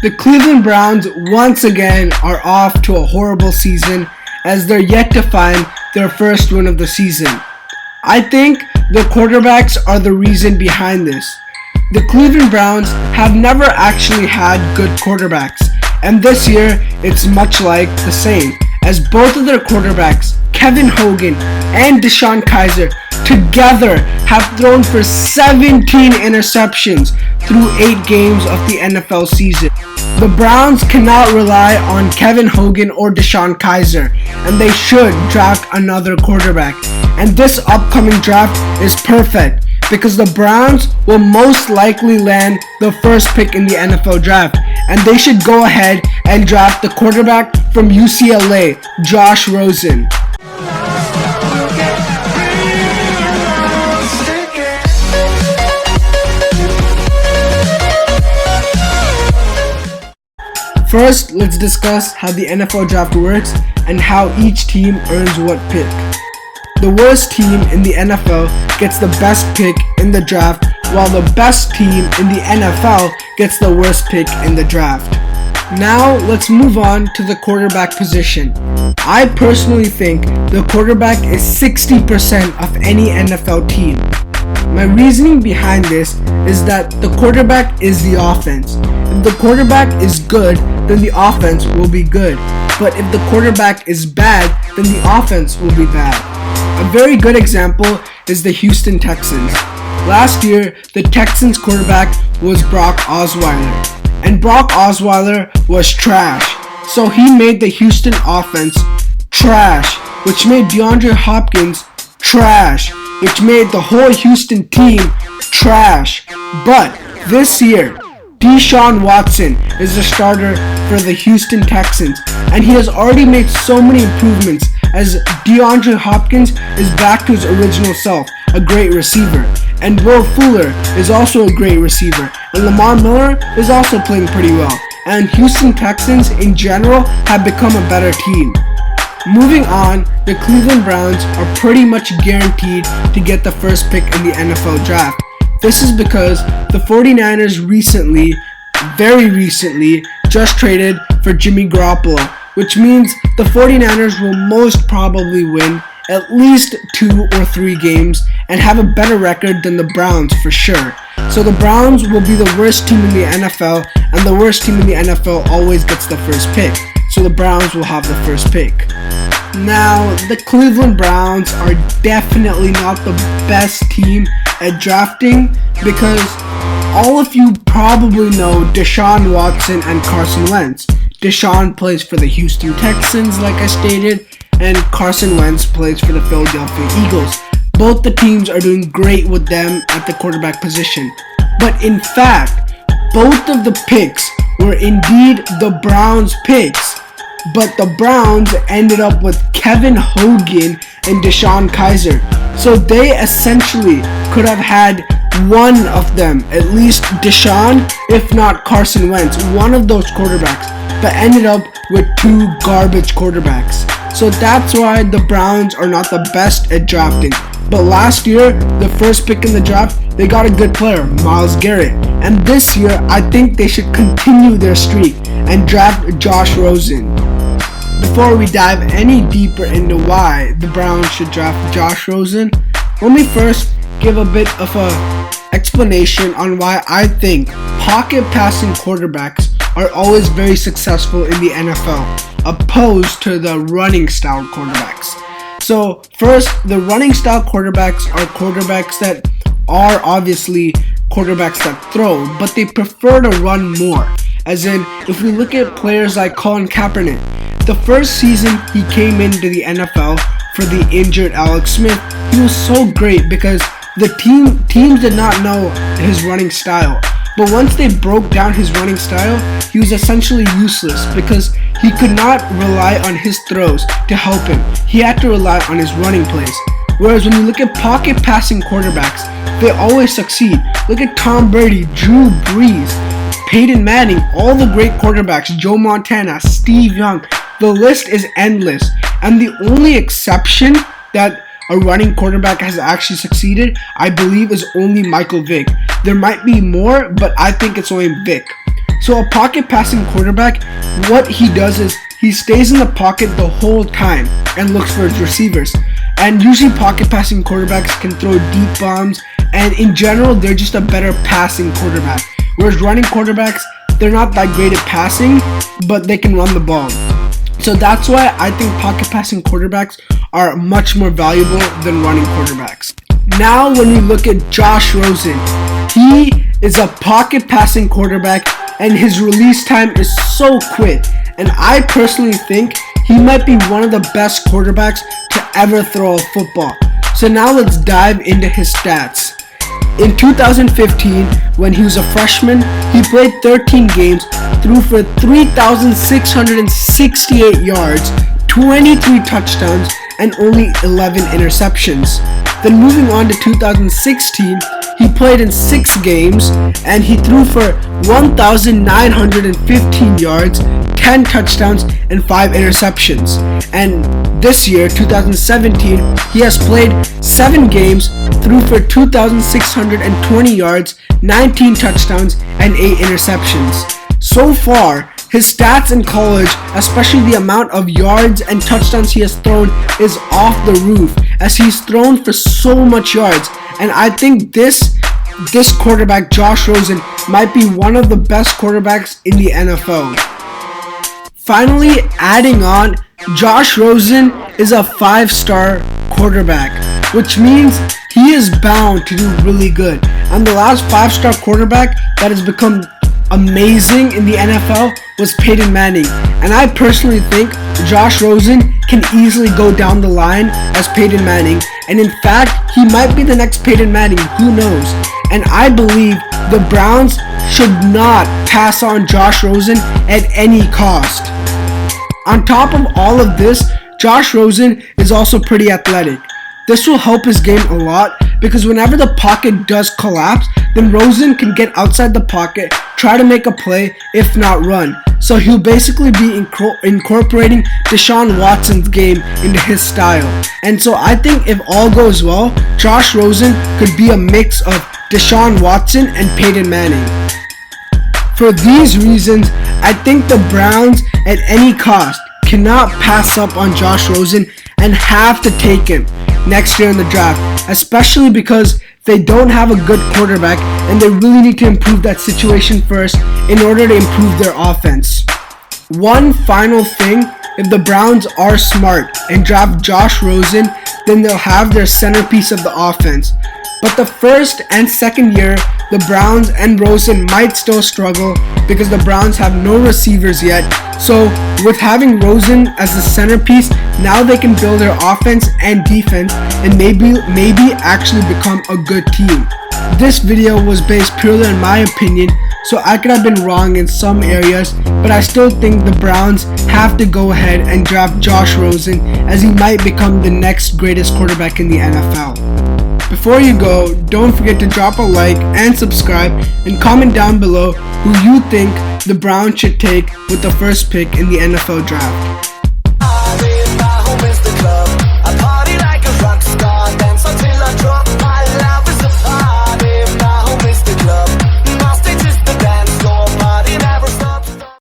The Cleveland Browns once again are off to a horrible season as they're yet to find their first win of the season. I think the quarterbacks are the reason behind this. The Cleveland Browns have never actually had good quarterbacks, and this year it's much like the same, as both of their quarterbacks, Kevin Hogan and Deshaun Kaiser, together have thrown for 17 interceptions through 8 games of the NFL season. The Browns cannot rely on Kevin Hogan or Deshaun Kaiser, and they should draft another quarterback. And this upcoming draft is perfect because the Browns will most likely land the first pick in the NFL draft, and they should go ahead and draft the quarterback from UCLA, Josh Rosen. First, let's discuss how the NFL draft works and how each team earns what pick. The worst team in the NFL gets the best pick in the draft, while the best team in the NFL gets the worst pick in the draft. Now, let's move on to the quarterback position. I personally think the quarterback is 60% of any NFL team. My reasoning behind this is that the quarterback is the offense. If the quarterback is good, then the offense will be good. But if the quarterback is bad, then the offense will be bad. A very good example is the Houston Texans. Last year, the Texans quarterback was Brock Osweiler, and Brock Osweiler was trash. So he made the Houston offense trash, which made DeAndre Hopkins trash, which made the whole Houston team trash. But this year, Deshaun Watson is the starter for the Houston Texans, and he has already made so many improvements as DeAndre Hopkins is back to his original self, a great receiver, and Will Fuller is also a great receiver, and Lamar Miller is also playing pretty well, and Houston Texans in general have become a better team. Moving on, the Cleveland Browns are pretty much guaranteed to get the first pick in the NFL draft. This is because the 49ers very recently, just traded for Jimmy Garoppolo, which means the 49ers will most probably win at least 2 or 3 games and have a better record than the Browns for sure. So the Browns will be the worst team in the NFL, and the worst team in the NFL always gets the first pick. So the Browns will have the first pick. Now, the Cleveland Browns are definitely not the best team at drafting because all of you probably know Deshaun Watson and Carson Wentz. Deshaun plays for the Houston Texans, like I stated, and Carson Wentz plays for the Philadelphia Eagles. Both the teams are doing great with them at the quarterback position. But in fact, both of the picks were indeed the Browns' picks. But the Browns ended up with Kevin Hogan and Deshaun Kaiser. So they essentially could have had one of them, at least Deshaun, if not Carson Wentz, one of those quarterbacks, but ended up with 2 garbage quarterbacks. So that's why the Browns are not the best at drafting. But last year, the first pick in the draft, they got a good player, Myles Garrett. And this year, I think they should continue their streak and draft Josh Rosen. Before we dive any deeper into why the Browns should draft Josh Rosen, let me first give a bit of a explanation on why I think pocket passing quarterbacks are always very successful in the NFL, opposed to the running style quarterbacks. So first, the running style quarterbacks are quarterbacks that are obviously quarterbacks that throw, but they prefer to run more. As in, if we look at players like Colin Kaepernick, the first season he came into the NFL for the injured Alex Smith, he was so great because the teams did not know his running style. But once they broke down his running style, he was essentially useless because he could not rely on his throws to help him. He had to rely on his running plays. Whereas when you look at pocket passing quarterbacks, they always succeed. Look at Tom Brady, Drew Brees, Peyton Manning, all the great quarterbacks, Joe Montana, Steve Young. The list is endless. And the only exception that a running quarterback has actually succeeded, I believe, is only Michael Vick. There might be more, but I think it's only Vick. So a pocket passing quarterback, what he does is he stays in the pocket the whole time and looks for his receivers. And usually pocket passing quarterbacks can throw deep bombs, and in general they're just a better passing quarterback. Whereas running quarterbacks, they're not that great at passing, but they can run the ball. So that's why I think pocket passing quarterbacks are much more valuable than running quarterbacks. Now when we look at Josh Rosen, he is a pocket passing quarterback and his release time is so quick. And I personally think he might be one of the best quarterbacks to ever throw a football. So now let's dive into his stats. In 2015, when he was a freshman, he played 13 games, threw for 3,668 yards, 23 touchdowns, and only 11 interceptions. Then moving on to 2016, he played in 6 games and he threw for 1,915 yards, 10 touchdowns, and 5 interceptions. And this year, 2017, he has played 7 games, threw for 2,620 yards, 19 touchdowns, and 8 interceptions. So far, his stats in college, especially the amount of yards and touchdowns he has thrown, is off the roof, as he's thrown for so much yards. And I think this quarterback, Josh Rosen, might be one of the best quarterbacks in the NFL. Finally, adding on, Josh Rosen is a 5-star quarterback, which means he is bound to do really good. And the last 5-star quarterback that has become amazing in the NFL was Peyton Manning. And I personally think Josh Rosen can easily go down the line as Peyton Manning. And in fact, he might be the next Peyton Manning, who knows. And I believe the Browns should not pass on Josh Rosen at any cost. On top of all of this, Josh Rosen is also pretty athletic. This will help his game a lot because whenever the pocket does collapse, then Rosen can get outside the pocket, try to make a play, if not run. So he'll basically be incorporating Deshaun Watson's game into his style. And so I think if all goes well, Josh Rosen could be a mix of Deshaun Watson and Peyton Manning. For these reasons, I think the Browns at any cost cannot pass up on Josh Rosen and have to take him next year in the draft, especially because they don't have a good quarterback and they really need to improve that situation first in order to improve their offense. One final thing, if the Browns are smart and draft Josh Rosen, then they'll have their centerpiece of the offense. But the first and second year, the Browns and Rosen might still struggle because the Browns have no receivers yet. So with having Rosen as the centerpiece, now they can build their offense and defense and maybe actually become a good team. This video was based purely on my opinion, so I could have been wrong in some areas, but I still think the Browns have to go ahead and draft Josh Rosen as he might become the next greatest quarterback in the NFL. Before you go, don't forget to drop a like and subscribe and comment down below who you think the Browns should take with the first pick in the NFL draft.